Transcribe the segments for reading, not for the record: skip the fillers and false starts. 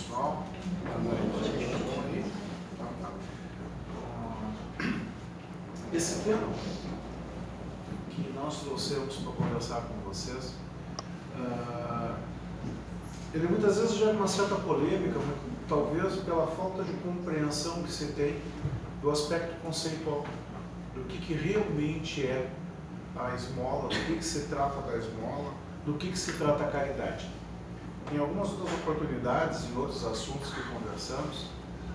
pessoal. Boa noite. Esse tema que nós trouxemos para conversar com vocês, ele muitas vezes gera uma certa polêmica, talvez pela falta de compreensão que se tem do aspecto conceitual, do que realmente é a esmola, do que se trata da esmola, do que se trata a caridade. Em algumas outras oportunidades, em outros assuntos que conversamos,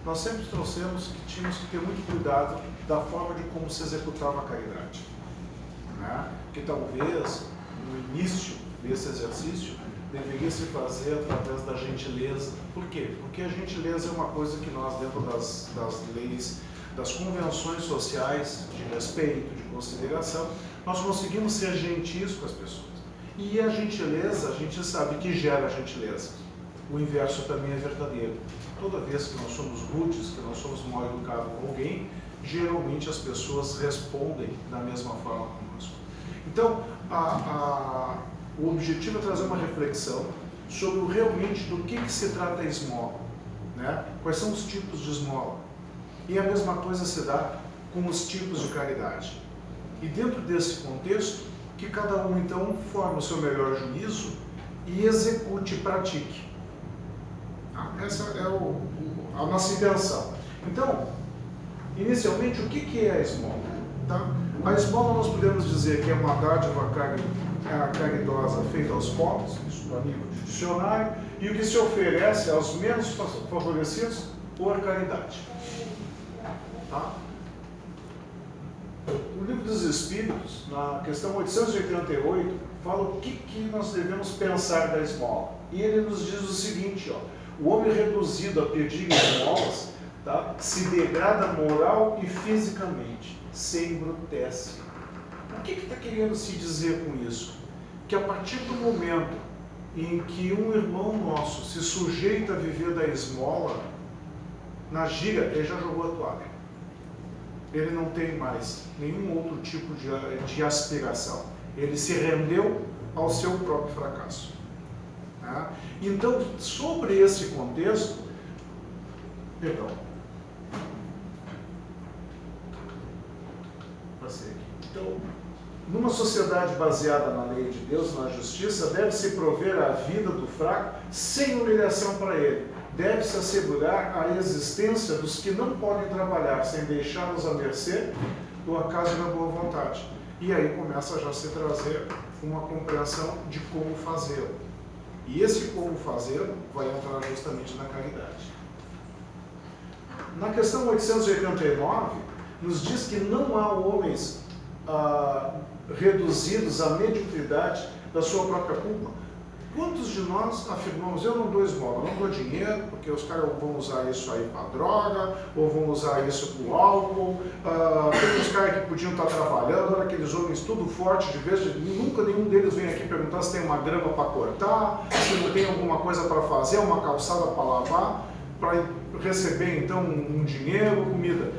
nós sempre trouxemos que tínhamos que ter muito cuidado da forma de como se executava a caridade, né? Que talvez, no início desse exercício, deveria se fazer através da gentileza. Por quê? Porque a gentileza é uma coisa que nós, dentro das leis, das convenções sociais, de respeito, de consideração, nós conseguimos ser gentis com as pessoas. E a gentileza, a gente sabe que gera gentileza. O inverso também é verdadeiro. Toda vez que nós somos rudes, que nós somos mal educados com alguém, geralmente as pessoas respondem da mesma forma conosco. Então, o objetivo é trazer uma reflexão sobre realmente do que se trata a esmola, né? Quais são os tipos de esmola. E a mesma coisa se dá com os tipos de caridade. E dentro desse contexto, que cada um então forme o seu melhor juízo e execute, pratique. Essa é a nossa intenção. Então, inicialmente, o que é a esmola? Tá? A esmola nós podemos dizer que é uma dádiva caridosa feita aos pobres, isso no nível de dicionário, e o que se oferece aos menos favorecidos por caridade. Tá? O Livro dos Espíritos, na questão 888, fala o que nós devemos pensar da esmola. E ele nos diz o seguinte, ó: o homem reduzido a pedir esmolas, tá, se degrada moral e fisicamente, se embrutece. O que está querendo se dizer com isso? Que a partir do momento em que um irmão nosso se sujeita a viver da esmola, na gíria ele já jogou a toalha. Ele não tem mais nenhum outro tipo de aspiração. Ele se rendeu ao seu próprio fracasso. Tá? Então, sobre esse contexto, passei aqui. Então, numa sociedade baseada na lei de Deus, na justiça, deve-se prover a vida do fraco sem humilhação para ele. Deve-se assegurar a existência dos que não podem trabalhar, sem deixá-los à mercê do acaso e da boa vontade. E aí começa já a se trazer uma compreensão de como fazê-lo. E esse como fazê-lo vai entrar justamente na caridade. Na questão 889, nos diz que não há homens reduzidos à mediocridade da sua própria culpa. Quantos de nós afirmamos, eu não dou esmola, não dou dinheiro, porque os caras vão usar isso aí para droga, ou vão usar isso para o álcool, tem uns caras que podiam estar trabalhando, olha aqueles homens tudo forte, de vez nunca nenhum deles vem aqui perguntar se tem uma grama para cortar, se tem alguma coisa para fazer, uma calçada para lavar, para receber então um dinheiro, comida.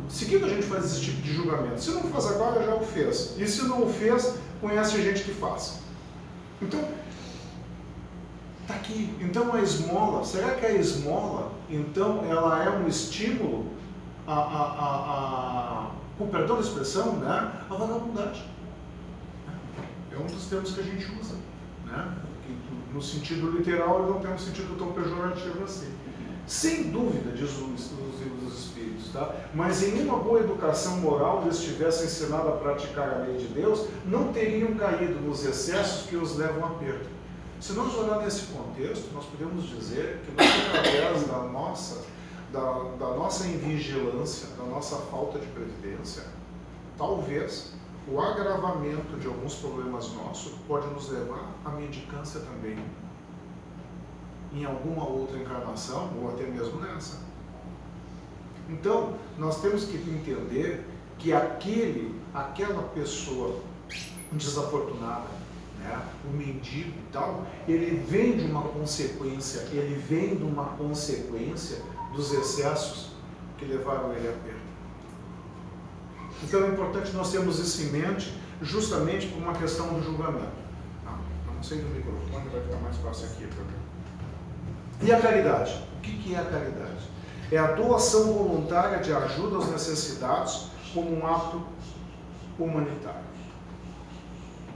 Seguindo a gente faz esse tipo de julgamento. Se não faz agora, já o fez. E se não o fez, conhece gente que faz. Então, está aqui. Então a esmola, será que a esmola, então, ela é um estímulo com perdão da expressão, né, a vagabundagem? É um dos termos que a gente usa, né? No sentido literal, ele não tem um sentido tão pejorativo assim. Sem dúvida, diz os livros dos Espíritos, tá? Mas em uma boa educação moral, eles tivessem ensinado a praticar a lei de Deus, não teriam caído nos excessos que os levam a perda. Se nós olhar nesse contexto, nós podemos dizer que nós, através da nossa invigilância, da nossa falta de previdência, talvez o agravamento de alguns problemas nossos pode nos levar à mendicância também, em alguma outra encarnação, ou até mesmo nessa. Então, nós temos que entender que aquela pessoa desafortunada, né, o mendigo e tal, ele vem de uma consequência dos excessos que levaram ele à perda. Então é importante nós termos isso em mente, justamente por uma questão do julgamento. Eu não sei do microfone, vai ficar mais fácil aqui para mim. E a caridade? que é a caridade? É a doação voluntária de ajuda aos necessitados como um ato humanitário.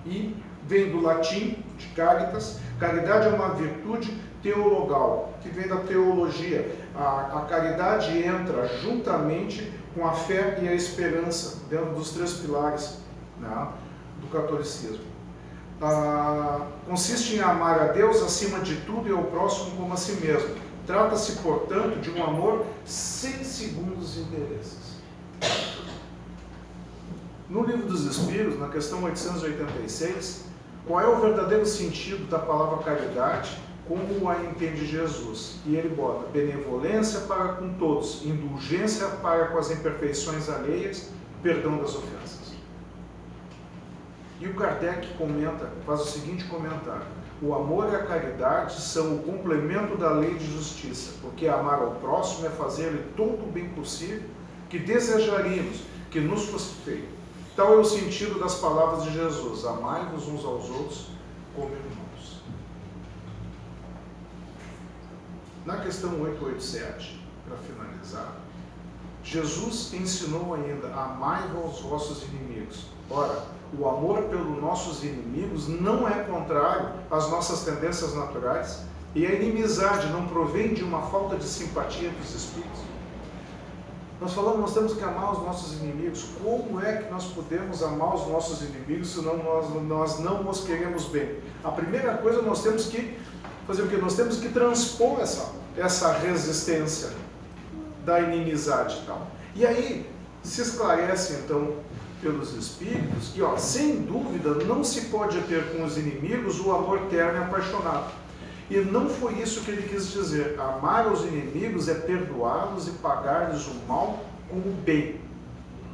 E vem do latim, de caritas. Caridade é uma virtude teologal, que vem da teologia. A caridade entra juntamente com a fé e a esperança, dentro dos 3 pilares, né, do catolicismo. Consiste em amar a Deus acima de tudo e ao próximo como a si mesmo. Trata-se, portanto, de um amor sem segundos interesses. No Livro dos Espíritos, na questão 886, qual é o verdadeiro sentido da palavra caridade, como a entende Jesus? E ele bota benevolência para com todos, indulgência para com as imperfeições alheias, perdão das ofensas. E o Kardec comenta, faz o seguinte comentário: o amor e a caridade são o complemento da lei de justiça, porque amar ao próximo é fazer-lhe todo o bem possível que desejaríamos que nos fosse feito. Tal é o sentido das palavras de Jesus: amai-vos uns aos outros como irmãos. Na questão 887, para finalizar, Jesus ensinou ainda: amai-vos aos vossos inimigos. Ora, o amor pelos nossos inimigos não é contrário às nossas tendências naturais, e a inimizade não provém de uma falta de simpatia dos espíritos. Nós falamos, nós temos que amar os nossos inimigos. Como é que nós podemos amar os nossos inimigos se nós não os queremos bem? A primeira coisa, nós temos que fazer o quê? Nós temos que transpor essa resistência da inimizade e tal. E aí se esclarece então pelos espíritos que, sem dúvida, não se pode ter com os inimigos o amor terno e apaixonado. E não foi isso que ele quis dizer. Amar os inimigos é perdoá-los e pagar-lhes o mal com o bem.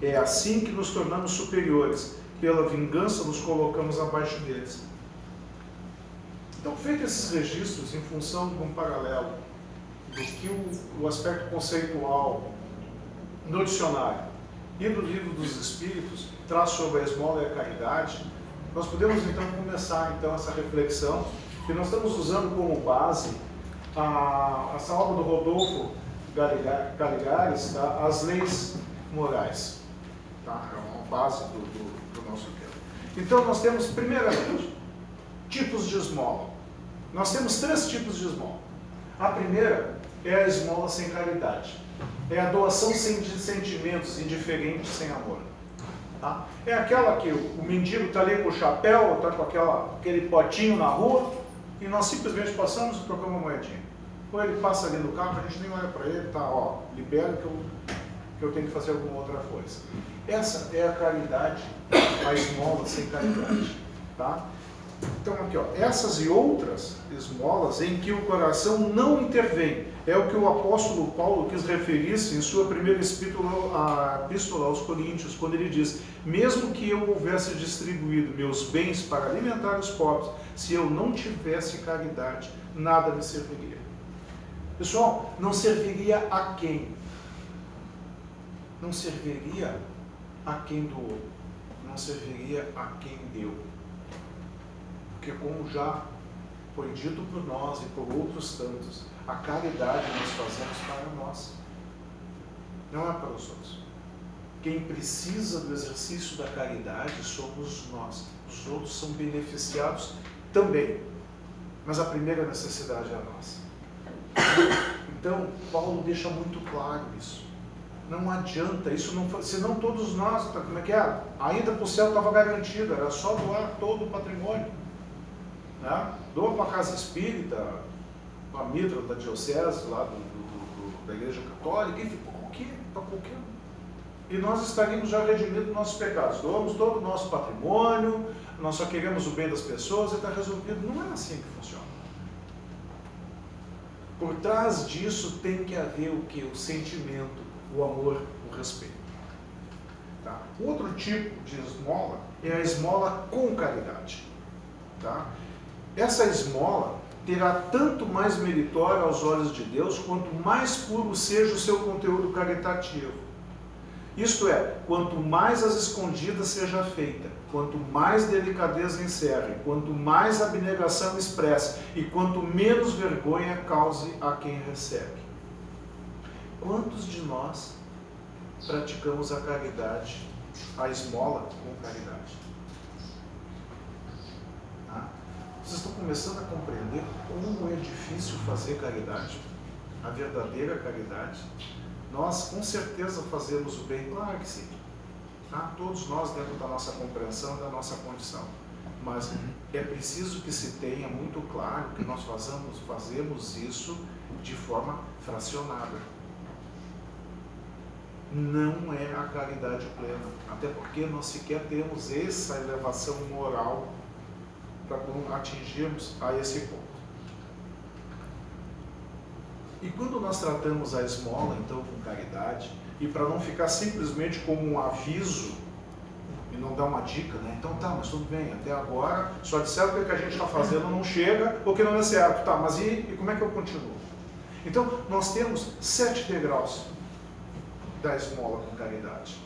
É assim que nos tornamos superiores. Pela vingança nos colocamos abaixo deles. Então, feitos esses registros em função de um paralelo do que o aspecto conceitual no dicionário e do Livro dos Espíritos traz sobre a esmola e a caridade, nós podemos então começar essa reflexão, que nós estamos usando como base essa obra do Rodolfo Caligares, tá? As Leis Morais. Tá? É uma base do nosso tema. Então nós temos, primeiramente, tipos de esmola. Nós temos 3 tipos de esmola. A primeira é a esmola sem caridade. É a doação sem sentimentos, indiferente, sem amor. Tá? É aquela que o mendigo está ali com o chapéu, está com aquele potinho na rua, e nós simplesmente passamos e trocamos uma moedinha. Ou ele passa ali no carro, a gente nem olha para ele, tá, libera que eu tenho que fazer alguma outra coisa. Essa é a caridade, a esmola sem caridade. Tá? Então aqui, essas e outras esmolas em que o coração não intervém, é o que o apóstolo Paulo quis referir-se em sua primeira epístola aos Coríntios, quando ele diz: mesmo que eu houvesse distribuído meus bens para alimentar os pobres, se eu não tivesse caridade, nada me serviria. Pessoal, não serviria a quem? Não serviria a quem doou, não serviria a quem deu. Porque, como já foi dito por nós e por outros tantos, a caridade nós fazemos para nós, não é para os outros. Quem precisa do exercício da caridade somos nós. Os outros são beneficiados também, mas a primeira necessidade é a nossa. Então, Paulo deixa muito claro isso. Não adianta, isso não, senão todos nós, como é que é? A ida para o céu estava garantida, era só doar todo o patrimônio. Né? Doa para a casa espírita, para a mitra da diocese, lá da igreja católica, enfim, para qualquer um. E nós estaríamos já redimindo nossos pecados. Doamos todo o nosso patrimônio, nós só queremos o bem das pessoas e está resolvido. Não é assim que funciona. Por trás disso tem que haver o quê? O sentimento, o amor, o respeito. Tá? Outro tipo de esmola é a esmola com caridade. Tá? Essa esmola terá tanto mais meritória aos olhos de Deus, quanto mais puro seja o seu conteúdo caritativo. Isto é, quanto mais às escondidas seja feita, quanto mais delicadeza encerre, quanto mais abnegação expresse, e quanto menos vergonha cause a quem recebe. Quantos de nós praticamos a caridade, a esmola com caridade? Tá? Vocês estão começando a compreender como é difícil fazer caridade, a verdadeira caridade. Nós com certeza fazemos o bem, claro que sim. Tá? Todos nós dentro da nossa compreensão, da nossa condição. Mas é preciso que se tenha muito claro que nós fazemos isso de forma fracionada. Não é a caridade plena, até porque nós sequer temos essa elevação moral para atingirmos a esse ponto. E quando nós tratamos a esmola, então, com caridade, e para não ficar simplesmente como um aviso, e não dar uma dica, né? Então tá, mas tudo bem, até agora só disseram que o que a gente está fazendo não chega ou que não é certo. Tá, mas e como é que eu continuo? Então, nós temos 7 degraus da esmola com caridade.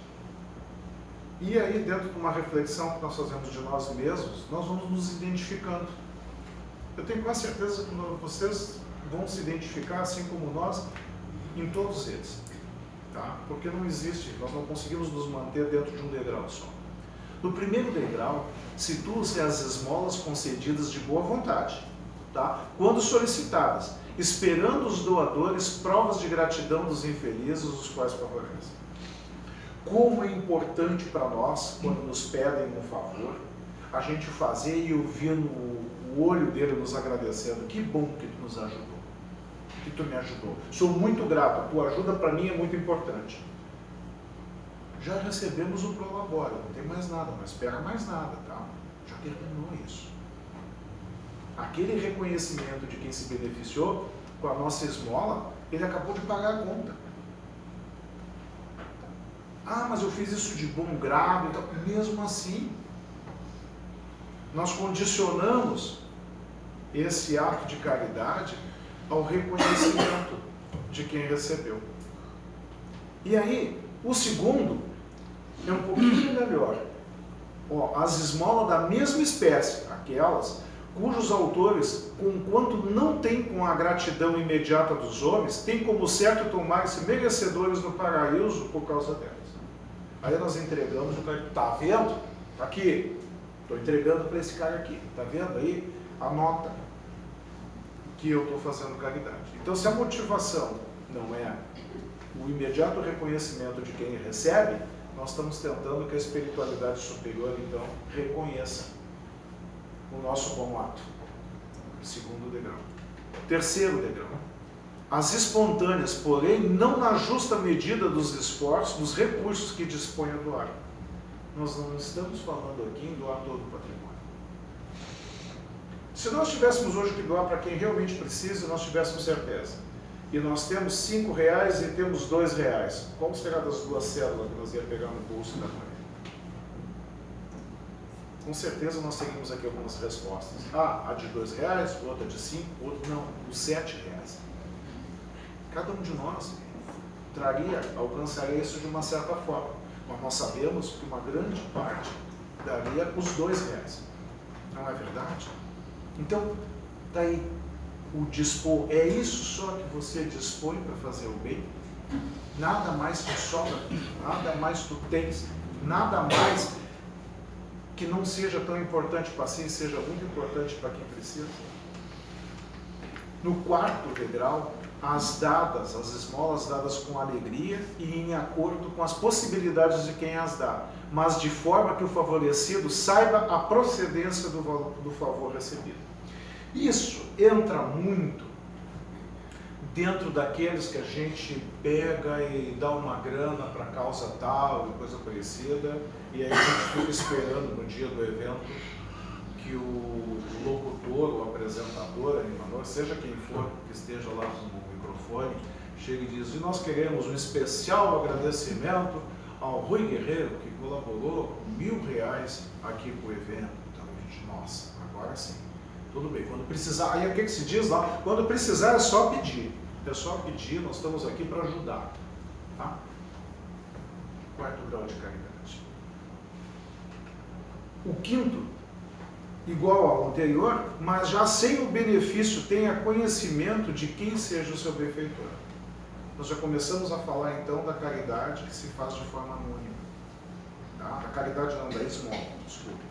E aí, dentro de uma reflexão que nós fazemos de nós mesmos, nós vamos nos identificando. Eu tenho quase certeza que vocês vão se identificar, assim como nós, em todos eles. Tá? Porque não existe, nós não conseguimos nos manter dentro de um degrau só. No primeiro degrau, situa-se as esmolas concedidas de boa vontade, tá? Quando solicitadas, esperando os doadores provas de gratidão dos infelizes, os quais favorecem. Como é importante para nós, quando nos pedem um favor, a gente fazer e ouvir no olho dele nos agradecendo. Que bom que tu nos ajudou, que tu me ajudou. Sou muito grato, a tua ajuda para mim é muito importante. Já recebemos o prolabore, não tem mais nada, não espera mais nada, tá? Já terminou isso. Aquele reconhecimento de quem se beneficiou com a nossa esmola, ele acabou de pagar a conta. Ah, mas eu fiz isso de bom grado, então, mesmo assim, nós condicionamos esse ato de caridade ao reconhecimento de quem recebeu. E aí, o segundo é um pouquinho melhor. Ó, as esmolas da mesma espécie, aquelas cujos autores, conquanto não têm com a gratidão imediata dos homens, têm como certo tomar-se merecedores no paraíso por causa delas. Aí nós entregamos o cara, tá vendo? Aqui, estou entregando para esse cara aqui, tá vendo aí? Anota que eu estou fazendo caridade. Então, se a motivação não é o imediato reconhecimento de quem recebe, nós estamos tentando que a espiritualidade superior, então, reconheça o nosso bom ato. Segundo degrau. Terceiro degrau. As espontâneas, porém, não na justa medida dos esforços, dos recursos que dispõe a doar. Nós não estamos falando aqui em doar todo o patrimônio. Se nós tivéssemos hoje que doar para quem realmente precisa, nós tivéssemos certeza. E nós temos R$5 e temos R$2. Qual será das duas células que nós ia pegar no bolso da mãe? Com certeza nós teríamos aqui algumas respostas. Ah, a de R$2, outra de 5, outra não, os R$7. Cada um de nós alcançaria isso de uma certa forma. Mas nós sabemos que uma grande parte daria os R$2. Não é verdade? Então, daí, o dispor, é isso só que você dispõe para fazer o bem? Nada mais te sobra, nada mais tu tens, nada mais que não seja tão importante para si, seja muito importante para quem precisa. No quarto degrau, as esmolas dadas com alegria e em acordo com as possibilidades de quem as dá, mas de forma que o favorecido saiba a procedência do favor recebido. Isso entra muito dentro daqueles que a gente pega e dá uma grana para causa tal e coisa parecida, e aí a gente fica esperando no dia do evento que o locutor, o apresentador, o animador, seja quem for que esteja lá com o microfone, chega e diz: e nós queremos um especial agradecimento ao Rui Guerreiro, que colaborou com R$1.000 aqui para o evento. Então a gente, nossa, agora sim. Tudo bem, quando precisar, aí o que se diz lá? Quando precisar é só pedir. É só pedir, nós estamos aqui para ajudar. Tá? Quarto grau de caridade. O quinto, igual ao anterior, mas já sem o benefício, tenha conhecimento de quem seja o seu benfeitor. nós já começamos a falar então da caridade que se faz de forma anônima. Tá? Da caridade não, da esmola, desculpe.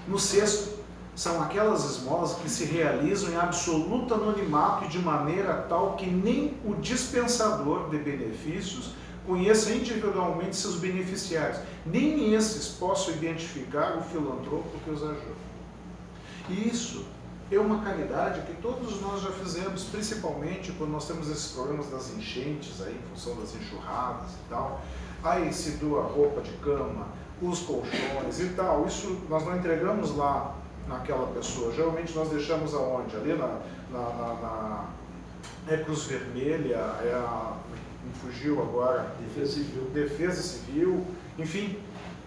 No sexto, são aquelas esmolas que se realizam em absoluto anonimato e de maneira tal que nem o dispensador de benefícios conheça individualmente seus beneficiários. Nem esses possam identificar o filantropo que os ajuda. E isso é uma caridade que todos nós já fizemos, principalmente quando nós temos esses problemas das enchentes, aí, em função das enxurradas e tal. Aí se doa roupa de cama, os colchões e tal. Isso nós não entregamos lá naquela pessoa. Geralmente nós deixamos aonde? Ali é Cruz Vermelha, me fugiu agora. Defesa Civil, enfim,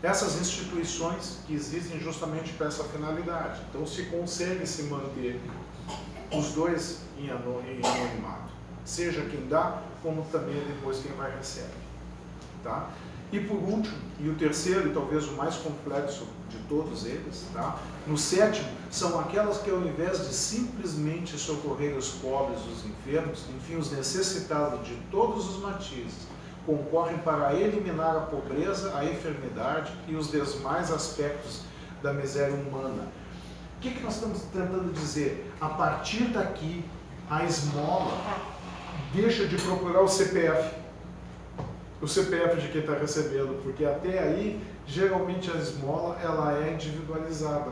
essas instituições que existem justamente para essa finalidade. Então se consegue se manter os dois em anonimato, seja quem dá, como também depois quem vai receber. Tá? E por último, e o terceiro, e talvez o mais complexo de todos eles, tá? No sétimo, são aquelas que ao invés de simplesmente socorrer os pobres, os enfermos, enfim, os necessitados de todos os matizes, concorrem para eliminar a pobreza, a enfermidade e os demais aspectos da miséria humana. O que nós estamos tentando dizer? A partir daqui, a esmola deixa de procurar o CPF de quem está recebendo, porque até aí, geralmente a esmola ela é individualizada.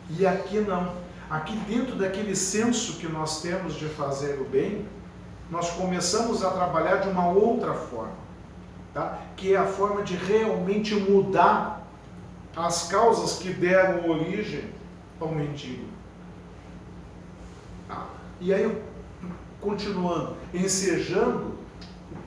E aqui não. Aqui dentro daquele senso que nós temos de fazer o bem, nós começamos a trabalhar de uma outra forma, tá? Que é a forma de realmente mudar as causas que deram origem ao mendigo. Tá? E aí, continuando, ensejando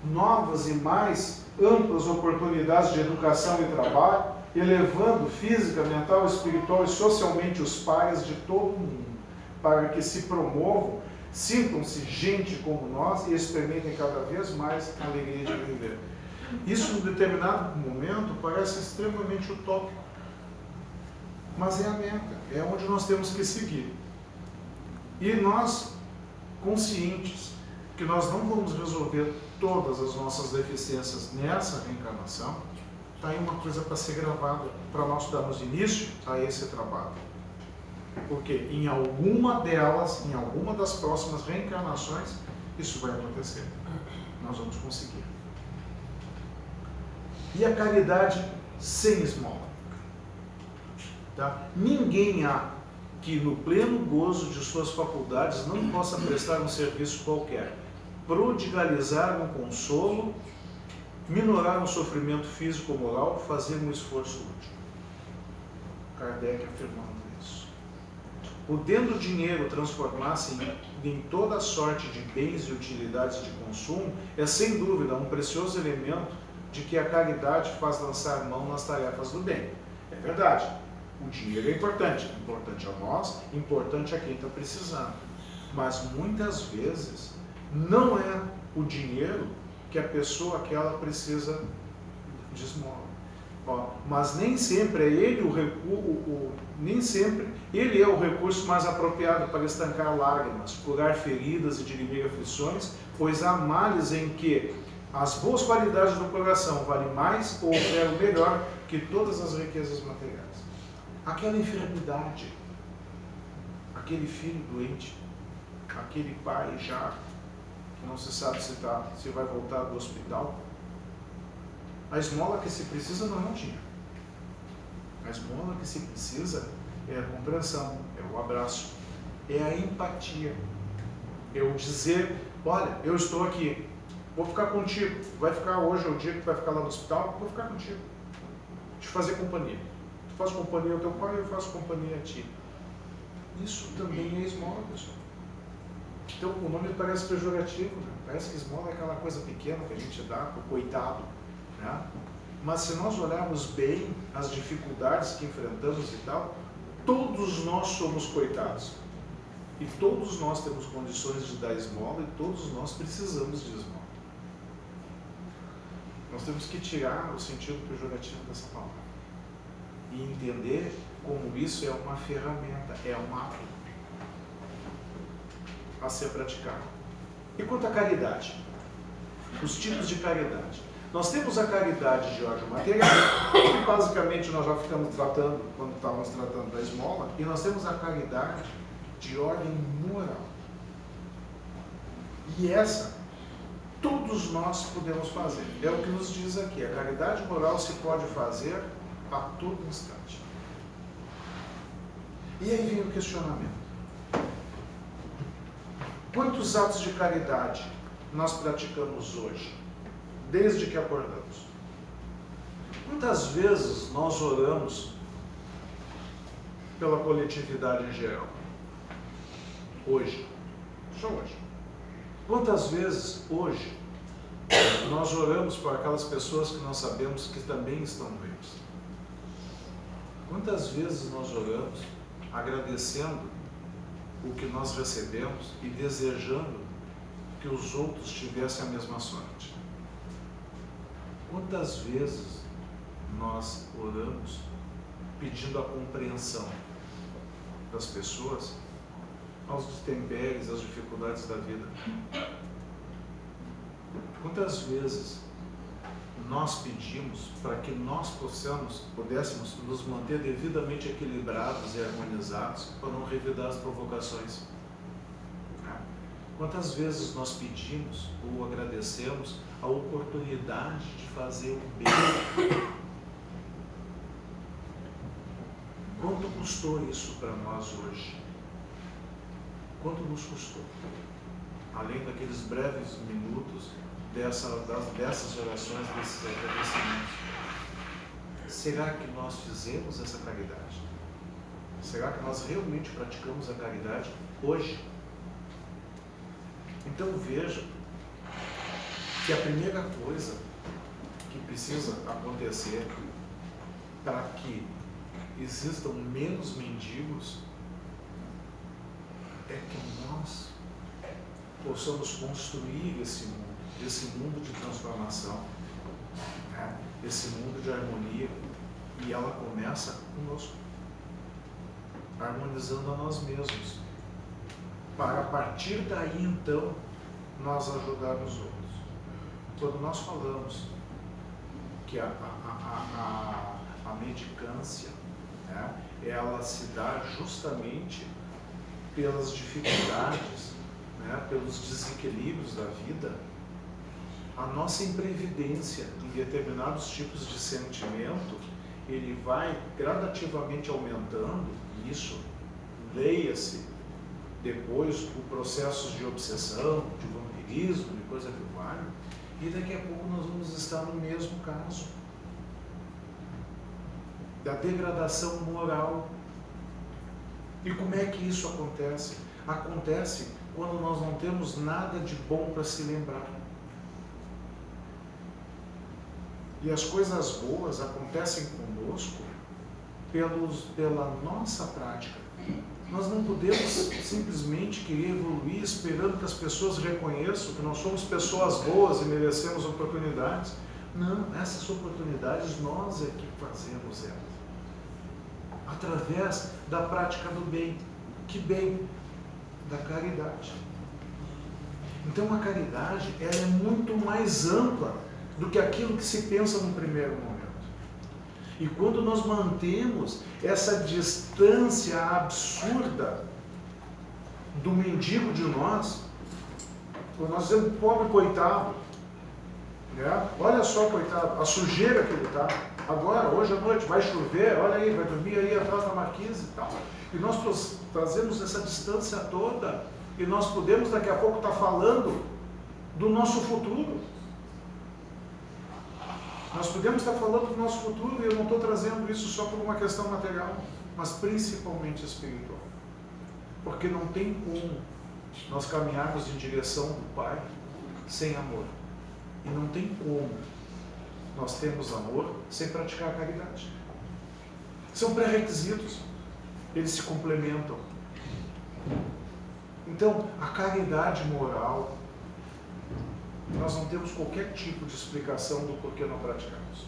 novas e mais amplas oportunidades de educação e trabalho, elevando física, mental, espiritual e socialmente os pares de todo o mundo, para que se promovam, sintam-se gente como nós e experimentem cada vez mais a alegria de viver. Isso, em determinado momento, parece extremamente utópico, mas é a meta, é onde nós temos que seguir. E nós, conscientes que nós não vamos resolver todas as nossas deficiências nessa reencarnação, está aí uma coisa para ser gravada, para nós darmos início a esse trabalho. Porque em alguma delas, em alguma das próximas reencarnações, isso vai acontecer. Nós vamos conseguir. E a caridade sem esmola? Tá? Ninguém há que no pleno gozo de suas faculdades não possa prestar um serviço qualquer, prodigalizar um consolo, minorar um sofrimento físico ou moral, fazer um esforço útil. Kardec afirmando isso. Podendo o dinheiro transformar-se em toda sorte de bens e utilidades de consumo, é sem dúvida um precioso elemento de que a caridade faz lançar mão nas tarefas do bem. É verdade, o dinheiro é importante a nós, importante a quem está precisando. Mas muitas vezes não é o dinheiro que a pessoa aquela precisa de esmola. Mas nem sempre é ele nem sempre ele é o recurso mais apropriado para estancar lágrimas, curar feridas e dirimir aflições, pois há males em que as boas qualidades do coração valem mais ou oferem melhor que todas as riquezas materiais. Aquela enfermidade, aquele filho doente, aquele pai já que não se sabe se vai voltar do hospital, a esmola que se precisa não é o dinheiro. A esmola que se precisa é a compreensão, é o abraço, é a empatia, é o dizer, olha, eu estou aqui, vou ficar contigo, vai ficar hoje é o dia que vai ficar lá no hospital, vou ficar contigo, te fazer companhia. Tu faz companhia ao teu pai, eu faço companhia a ti. Isso também é esmola, pessoal. Então o nome parece pejorativo, né? Parece que esmola é aquela coisa pequena que a gente dá para o coitado, né? Mas se nós olharmos bem as dificuldades que enfrentamos e tal, todos nós somos coitados. E todos nós temos condições de dar esmola e todos nós precisamos de esmola. Nós temos que tirar o sentido pejorativo dessa palavra e entender como isso é uma ferramenta, é um ato a ser praticado. E quanto à caridade? Os tipos de caridade. Nós temos a caridade de ordem material, que basicamente nós já ficamos tratando quando estávamos tratando da esmola, e nós temos a caridade de ordem moral. E essa, todos nós podemos fazer. É o que nos diz aqui, a caridade moral se pode fazer a todo instante. E aí vem o questionamento. Quantos atos de caridade nós praticamos hoje, desde que acordamos? Quantas vezes nós oramos pela coletividade em geral? Hoje. Só hoje. Quantas vezes hoje nós oramos por aquelas pessoas que nós sabemos que também estão doentes? Quantas vezes nós oramos agradecendo o que nós recebemos e desejando que os outros tivessem a mesma sorte? Quantas vezes nós oramos pedindo a compreensão das pessoas aos destempéres, às dificuldades da vida? Quantas vezes nós pedimos para que nós pudéssemos nos manter devidamente equilibrados e harmonizados para não revidar as provocações? Quantas vezes nós pedimos ou agradecemos a oportunidade de fazer o bem? Quanto custou isso para nós hoje? Quanto nos custou? Além daqueles breves minutos dessas orações, desses agradecimentos. Será que nós fizemos essa caridade? Será que nós realmente praticamos a caridade hoje? Então veja que a primeira coisa que precisa acontecer para que existam menos mendigos é que nós possamos construir esse mundo de transformação, né? Esse mundo de harmonia, e ela começa conosco, harmonizando a nós mesmos, para a partir daí então nós ajudarmos os outros. Quando nós falamos que a mendicância, né, ela se dá justamente pelas dificuldades, né, pelos desequilíbrios da vida, a nossa imprevidência em determinados tipos de sentimento, ele vai gradativamente aumentando. Isso, leia-se depois o processo de obsessão, de vampirismo, de coisa que vale, e daqui a pouco nós vamos estar no mesmo caso da degradação moral. E como é que isso acontece? Acontece quando nós não temos nada de bom para se lembrar. E as coisas boas acontecem conosco pela nossa prática. Nós não podemos simplesmente querer evoluir esperando que as pessoas reconheçam que nós somos pessoas boas e merecemos oportunidades. Não, essas oportunidades nós é que fazemos elas. Através da prática do bem. Que bem? Da caridade. Então a caridade, ela é muito mais ampla do que aquilo que se pensa no primeiro momento. E quando nós mantemos essa distância absurda do mendigo de nós, quando nós dizemos, pobre coitado, né? Olha só, coitado, a sujeira que ele está. Agora, hoje à noite, vai chover, olha aí, vai dormir aí atrás da marquise e tal. E nós trazemos essa distância toda, e nós podemos daqui a pouco estar falando do nosso futuro. Nós podemos estar falando do nosso futuro, e eu não estou trazendo isso só por uma questão material, mas principalmente espiritual. Porque não tem como nós caminharmos em direção do Pai sem amor. E não tem como nós termos amor sem praticar a caridade. São pré-requisitos, eles se complementam. Então, a caridade moral, nós não temos qualquer tipo de explicação do porquê não praticamos.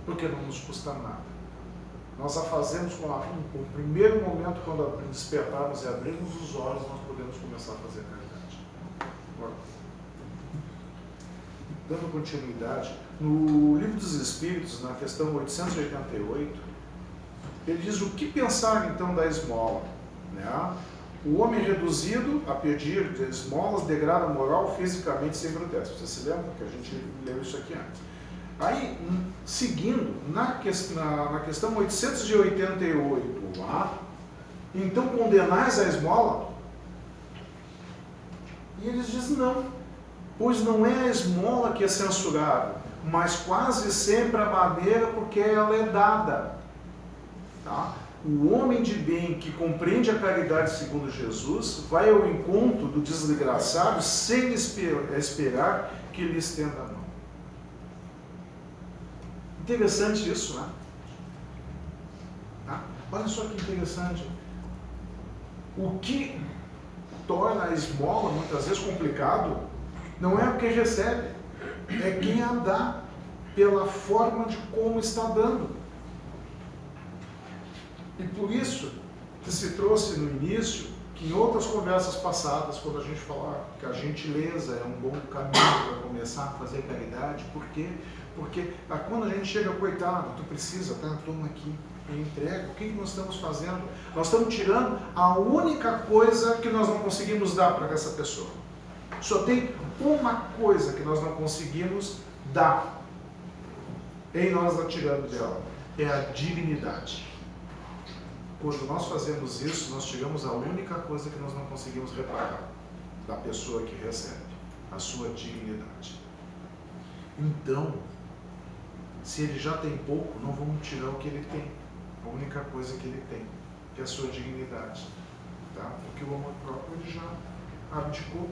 Porque não nos custa nada. Nós a fazemos com o primeiro momento, quando despertarmos e abrirmos os olhos, nós podemos começar a fazer a caridade. Agora. dando continuidade, no Livro dos Espíritos, na questão 888, ele diz o que pensar então da esmola, né? O homem reduzido a pedir de esmolas degrada moral, fisicamente se embrutece. Você se lembra que a gente leu isso aqui antes? Aí, seguindo, na questão 888 lá, então condenais a esmola? E eles dizem não, pois não é a esmola que é censurável, mas quase sempre a maneira porque ela é dada. Tá? O homem de bem que compreende a caridade segundo Jesus vai ao encontro do desgraçado sem esperar que lhe estenda a mão. Interessante isso, né? Tá? Olha só que interessante. O que torna a esmola muitas vezes complicado não é o que recebe, é quem a dá, pela forma de como está dando. E por isso que se trouxe no início, que em outras conversas passadas, quando a gente falar que a gentileza é um bom caminho para começar a fazer caridade, por quê? Porque quando a gente chega, coitado, tu precisa, tá? Toma aqui, eu entrego. O que nós estamos fazendo? Nós estamos tirando a única coisa que nós não conseguimos dar para essa pessoa. Só tem uma coisa que nós não conseguimos dar em nós atirando dela, é a dignidade. Quando nós fazemos isso, nós tiramos a única coisa que nós não conseguimos reparar da pessoa que recebe, a sua dignidade. Então, se ele já tem pouco, não vamos tirar o que ele tem, a única coisa que ele tem, que é a sua dignidade. Tá? Porque o amor próprio ele já abdicou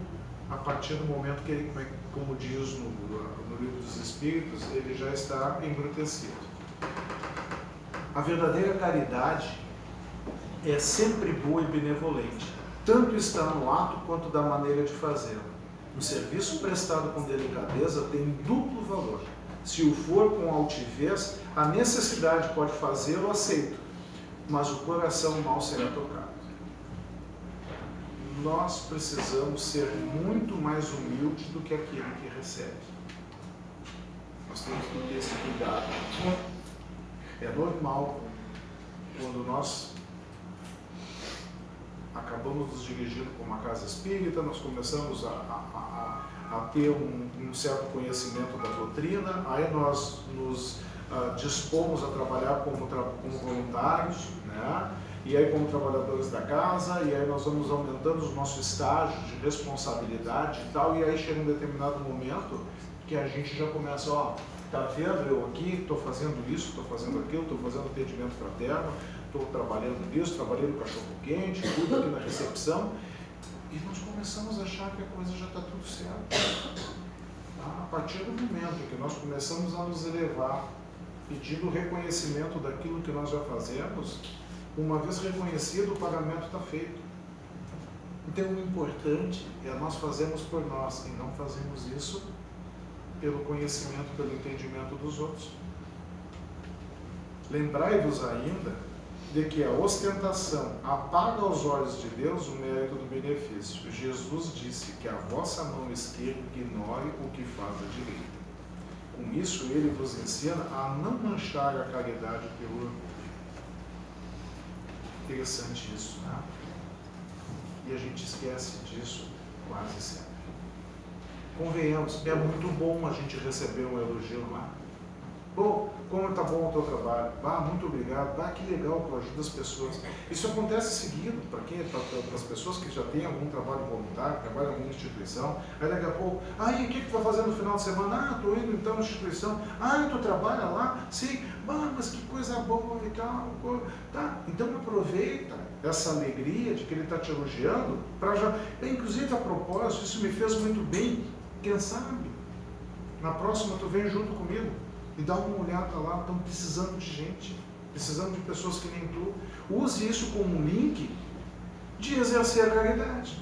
a partir do momento que ele, como diz no Livro dos Espíritos, ele já está embrutecido. A verdadeira caridade é sempre boa e benevolente, tanto está no ato quanto da maneira de fazê-la. O serviço prestado com delicadeza tem duplo valor. Se o for com altivez, a necessidade pode fazê-lo aceito, mas o coração mal será tocado. Nós precisamos ser muito mais humildes do que aquele que recebe. Nós temos que ter esse cuidado. É normal, quando nós acabamos nos dirigindo para uma casa espírita, nós começamos a ter um certo conhecimento da doutrina, aí nós nos dispomos a trabalhar como voluntários, né? E aí como trabalhadores da casa, e aí nós vamos aumentando os nossos estágios de responsabilidade e tal, e aí chega um determinado momento que a gente já começa, ó, tá vendo eu aqui, estou fazendo isso, estou fazendo aquilo, estou fazendo atendimento fraterno, estou trabalhando nisso, trabalhei no cachorro quente, tudo aqui na recepção, e nós começamos a achar que a coisa já está tudo certo. Tá? A partir do momento que nós começamos a nos elevar, pedindo reconhecimento daquilo que nós já fazemos, uma vez reconhecido, o pagamento está feito. Então o importante é nós fazermos por nós, e não fazemos isso pelo conhecimento, pelo entendimento dos outros. Lembrai-vos ainda de que a ostentação apaga aos olhos de Deus o mérito do benefício. Jesus disse que a vossa mão esquerda ignore o que faz a direita. Com isso, ele vos ensina a não manchar a caridade pelo orgulho. Interessante isso, né? E a gente esquece disso quase sempre. Convenhamos, é muito bom a gente receber um elogio lá. Pô, como está bom o teu trabalho? Ah, muito obrigado. Ah, que legal, tu ajuda as pessoas. Isso acontece seguido para as pessoas que já têm algum trabalho voluntário, trabalham em alguma instituição. Aí daqui a pouco, e o que tu vai fazer no final de semana? Ah, estou indo então na instituição. Ah, tu trabalha lá? Sim. Ah, mas que coisa boa e tal. Tá. Então aproveita essa alegria de que ele está te elogiando para já... Inclusive, a propósito, isso me fez muito bem. Quem sabe? Na próxima tu vem junto comigo. E dá uma olhada lá, estão precisando de gente, precisando de pessoas que nem tu. Use isso como um link de exercer a caridade.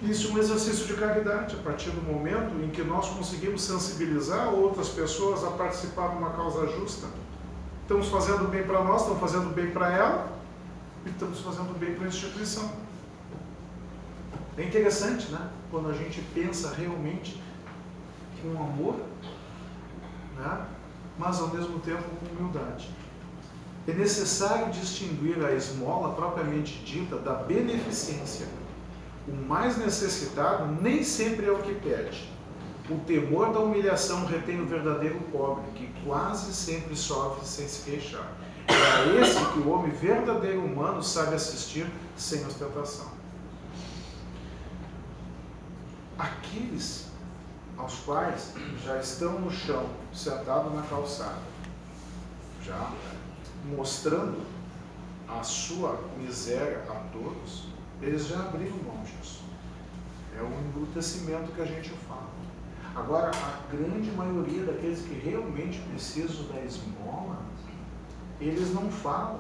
Isso é um exercício de caridade, a partir do momento em que nós conseguimos sensibilizar outras pessoas a participar de uma causa justa. Estamos fazendo bem para nós, estamos fazendo bem para ela, e estamos fazendo bem para a instituição. É interessante, né? Quando a gente pensa realmente com amor, né? Mas ao mesmo tempo com humildade. É necessário distinguir a esmola propriamente dita da beneficência. O mais necessitado nem sempre é o que pede. O temor da humilhação retém o verdadeiro pobre, que quase sempre sofre sem se queixar. É a esse que o homem verdadeiro humano sabe assistir sem ostentação. Aqueles aos quais já estão no chão, sentados na calçada, já mostrando a sua miséria a todos, eles já abriram mão disso. É um embrutecimento que a gente fala. Agora, a grande maioria daqueles que realmente precisam da esmola, eles não falam,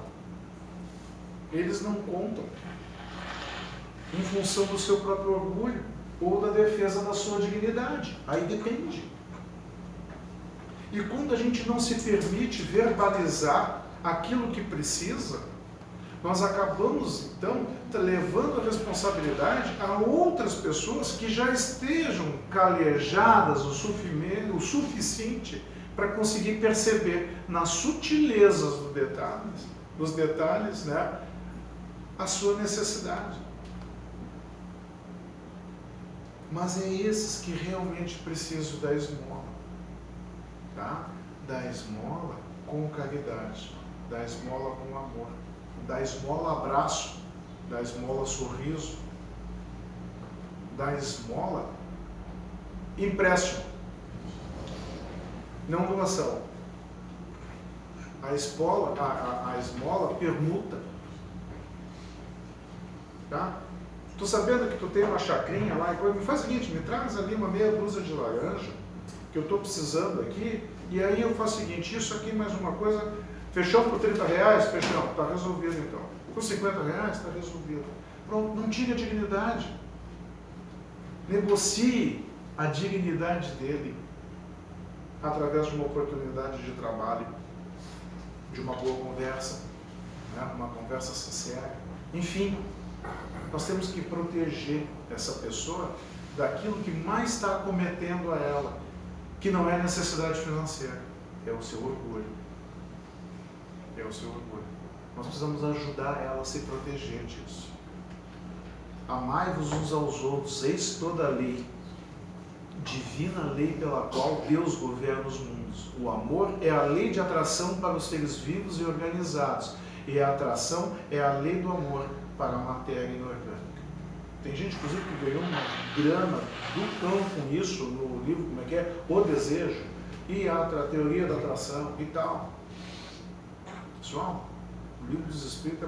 eles não contam, em função do seu próprio orgulho ou da defesa da sua dignidade. Aí depende. E quando a gente não se permite verbalizar aquilo que precisa, nós acabamos, então, levando a responsabilidade a outras pessoas que já estejam calejadas o suficiente para conseguir perceber nas sutilezas dos detalhes, né, a sua necessidade. Mas é esses que realmente precisam da esmola, tá? Da esmola com caridade, da esmola com amor, da esmola abraço, da esmola sorriso, da esmola empréstimo, não doação. A esmola permuta, tá? Tô sabendo que tu tem uma chacrinha lá, me faz o seguinte, me traz ali uma meia dúzia de laranja, que eu estou precisando aqui, e aí eu faço o seguinte, isso aqui mais uma coisa, fechou por R$30, fechou, está resolvido então. Por R$50, está resolvido. Pronto, não tire a dignidade. Negocie a dignidade dele através de uma oportunidade de trabalho, de uma boa conversa, né? Uma conversa sincera. Enfim, nós temos que proteger essa pessoa daquilo que mais está acometendo a ela, que não é necessidade financeira, é o seu orgulho. É o seu orgulho. Nós precisamos ajudar ela a se proteger disso. Amai-vos uns aos outros, eis toda a lei, divina lei pela qual Deus governa os mundos. O amor é a lei de atração para os seres vivos e organizados, e a atração é a lei do amor para a matéria inorgânica. Tem gente, inclusive, que ganhou uma grana do cão com isso, no livro, como é que é? O Desejo, e a teoria da atração e tal. Pessoal, o livro dos Espíritos é mais